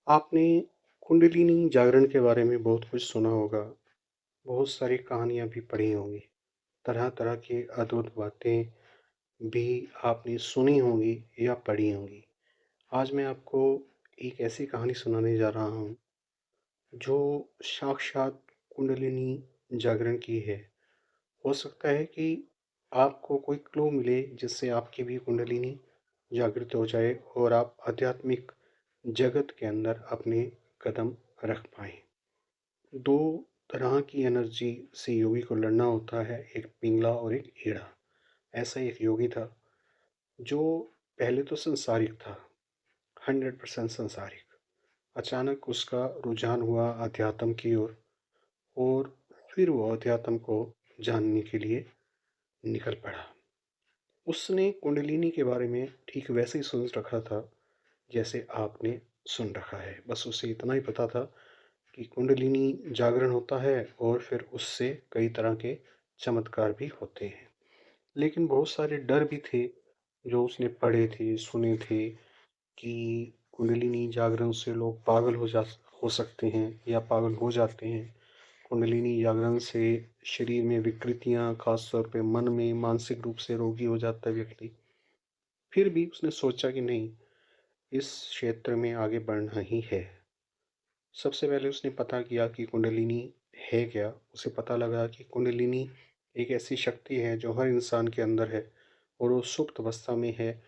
आपने कुंडलिनी जागरण के बारे में बहुत कुछ सुना होगा, बहुत सारी कहानियाँ भी पढ़ी होंगी, तरह-तरह की अद्भुत बातें भी आपने सुनी होंगी या पढ़ी होंगी। आज मैं आपको एक ऐसी कहानी सुनाने जा रहा हूँ, जो साक्षात कुंडलिनी जागरण की है। हो सकता है कि आपको कोई क्लू मिले जिससे आपकी भी कुंडलिनी जागृत हो जाए और आप आध्यात्मिक जगत के अंदर अपने कदम रख पाएँ। दो तरह की एनर्जी से योगी को लड़ना होता है, एक पिंगला और एक ईड़ा। ऐसा एक योगी था जो पहले तो संसारिक था, 100% संसारिक। अचानक उसका रुझान हुआ अध्यात्म की ओर और फिर वो अध्यात्म को जानने के लिए निकल पड़ा। उसने कुंडलिनी के बारे में ठीक वैसे ही सुन रखा था जैसे आपने सुन रखा है। बस उसे इतना ही पता था कि कुंडलिनी जागरण होता है और फिर उससे कई तरह के चमत्कार भी होते हैं। लेकिन बहुत सारे डर भी थे जो उसने पढ़े थे, सुने थे कि कुंडलिनी जागरण से लोग पागल हो सकते हैं या पागल हो जाते हैं। कुंडलिनी जागरण से शरीर में विकृतियाँ, खास तौर पे मन में मानसिक रूप से रोगी हो जाता है व्यक्ति। फिर भी उसने सोचा कि नहीं, इस क्षेत्र में आगे बढ़ना ही है। सबसे पहले उसने पता किया कि कुंडलिनी है क्या। उसे पता लगा कि कुंडलिनी एक ऐसी शक्ति है जो हर इंसान के अंदर है और वो सुप्त अवस्था में है।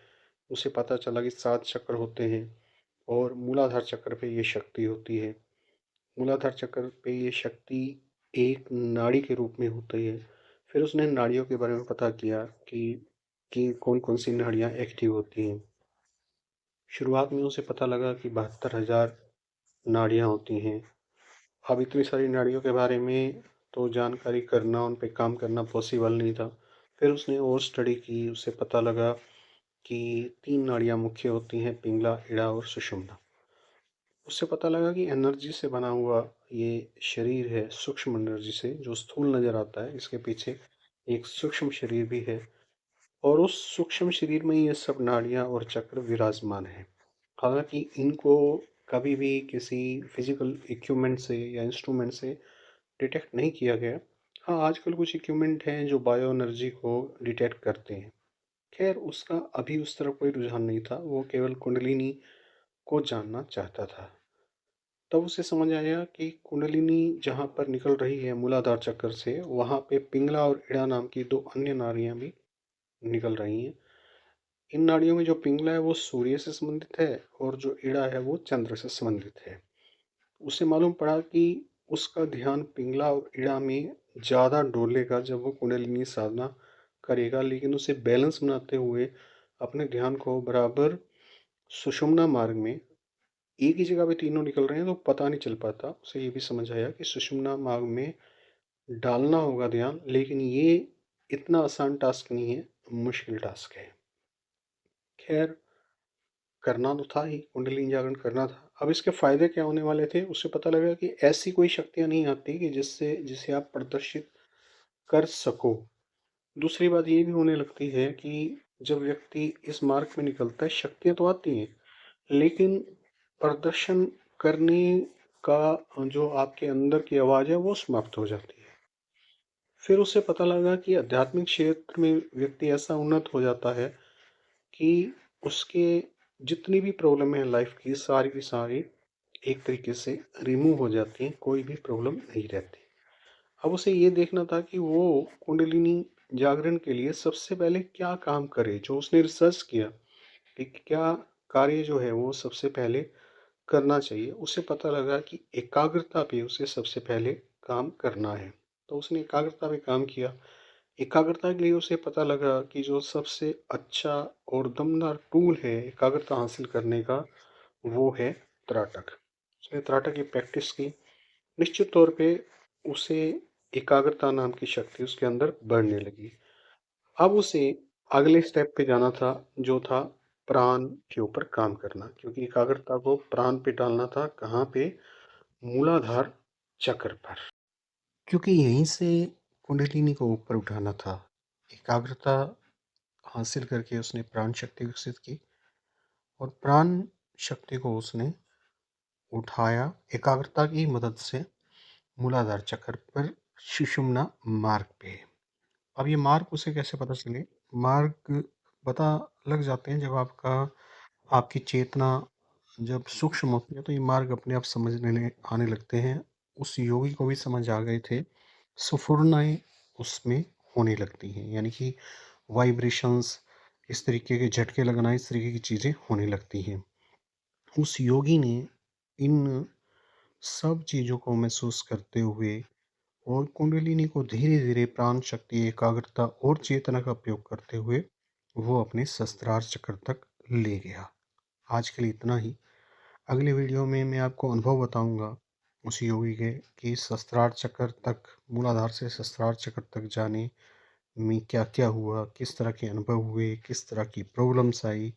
उसे पता चला कि 7 चक्र होते हैं और मूलाधार चक्र पे ये शक्ति होती है। मूलाधार चक्र पे ये शक्ति एक नाड़ी के रूप में होती है। फिर उसने नाड़ियों के बारे में पता किया कि कौन-कौन सी नाड़ियाँ एक्टिव होती हैं। शुरुआत में उसे पता लगा कि 72,000 नाड़ियाँ होती हैं। अब इतनी सारी नाड़ियों के बारे में तो जानकारी करना, उन पे काम करना पॉसिबल नहीं था। फिर उसने और स्टडी की, उसे पता लगा कि 3 नाड़ियाँ मुख्य होती हैं, पिंगला, इड़ा और सुषुम्ना। उसे पता लगा कि एनर्जी से बना हुआ ये शरीर है, सूक्ष्म एनर्जी से जो स्थूल नज़र आता है, इसके पीछे एक सूक्ष्म शरीर भी है और उस सूक्ष्म शरीर में ये सब नाड़ियाँ और चक्र विराजमान हैं। हालाँकि इनको कभी भी किसी फिज़िकल इक्विपमेंट से या इंस्ट्रूमेंट से डिटेक्ट नहीं किया गया। हाँ, आजकल कुछ इक्विपमेंट हैं जो बायो एनर्जी को डिटेक्ट करते हैं। खैर, उसका अभी उस तरफ कोई रुझान नहीं था, वो केवल कुंडलिनी को जानना चाहता था। तब उसे समझ आया कि कुंडलिनी जहाँ पर निकल रही है मूलाधार चक्र से, वहाँ पे पिंगला और इड़ा नाम की 2 अन्य नाड़ियाँ भी निकल रही हैं। इन नाड़ियों में जो पिंगला है वो सूर्य से संबंधित है और जो इड़ा है वो चंद्र से संबंधित है। उसे मालूम पड़ा कि उसका ध्यान पिंगला और इड़ा में ज़्यादा डोलेगा जब वो कुंडलिनी साधना करेगा, लेकिन उसे बैलेंस बनाते हुए अपने ध्यान को बराबर सुषुम्ना मार्ग में, एक ही जगह पे तीनों निकल रहे हैं तो पता नहीं चल पाता। उसे ये भी समझ आया कि सुषुम्ना मार्ग में डालना होगा ध्यान, लेकिन ये इतना आसान टास्क नहीं है, मुश्किल टास्क है। खैर, करना तो था ही, कुंडलिनी जागरण करना था। अब इसके फ़ायदे क्या होने वाले थे, उसे पता लगा कि ऐसी कोई शक्तियाँ नहीं आती कि जिसे आप प्रदर्शित कर सको। दूसरी बात ये भी होने लगती है कि जब व्यक्ति इस मार्ग में निकलता है, शक्तियाँ तो आती हैं, लेकिन प्रदर्शन करने का जो आपके अंदर की आवाज़ है, वो समाप्त हो जाती है। फिर उसे पता लगा कि आध्यात्मिक क्षेत्र में व्यक्ति ऐसा उन्नत हो जाता है कि उसके जितनी भी प्रॉब्लम है लाइफ की, सारी की सारी एक तरीके से रिमूव हो जाती हैं, कोई भी प्रॉब्लम नहीं रहती। अब उसे ये देखना था कि वो कुंडलिनी जागरण के लिए सबसे पहले क्या काम करे। जो उसने रिसर्च किया कि क्या कार्य जो है वो सबसे पहले करना चाहिए, उसे पता लगा कि एकाग्रता पे उसे सबसे पहले काम करना है। तो उसने एकाग्रता पे काम किया। एकाग्रता के लिए उसे पता लगा कि जो सबसे अच्छा और दमदार टूल है एकाग्रता हासिल करने का, वो है त्राटक। उसने त्राटक की प्रैक्टिस की। निश्चित तौर पे उसे एकाग्रता नाम की शक्ति उसके अंदर बढ़ने लगी। अब उसे अगले स्टेप पे जाना था, जो था प्राण के ऊपर काम करना, क्योंकि एकाग्रता को प्राण पे डालना था। कहाँ पे? मूलाधार चक्र पर, क्योंकि यहीं से कुंडलिनी को ऊपर उठाना था। एकाग्रता हासिल करके उसने प्राण शक्ति विकसित की और प्राण शक्ति को उसने उठाया एकाग्रता की मदद से मूलाधार चक्र पर सुषुम्ना मार्ग पे। अब ये मार्ग उसे कैसे पता चले? मार्ग पता लग जाते हैं जब आपकी चेतना जब सूक्ष्म होती है तो ये मार्ग अपने आप समझने आने लगते हैं। उस योगी को भी समझ आ गए थे। स्फुरनाएँ उसमें होने लगती हैं, यानी कि वाइब्रेशंस, इस तरीके के झटके लगना, इस तरीके की चीज़ें होने लगती हैं। उस योगी ने इन सब चीज़ों को महसूस करते हुए और कुंडलिनी को धीरे-धीरे प्राण शक्ति, एकाग्रता और चेतना का उपयोग करते हुए वो अपने सहस्त्रार चक्र तक ले गया। आज के लिए इतना ही। अगले वीडियो में मैं आपको अनुभव बताऊंगा उस योगी के कि सहस्त्रार चक्र तक, मूलाधार से सहस्त्रार चक्र तक जाने में क्या क्या हुआ, किस तरह के अनुभव हुए, किस तरह की प्रॉब्लम्स आई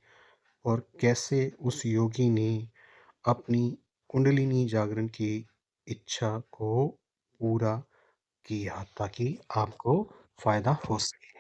और कैसे उस योगी ने अपनी कुंडलिनी जागरण की इच्छा को पूरा किया ताकि आपको फायदा हो सके।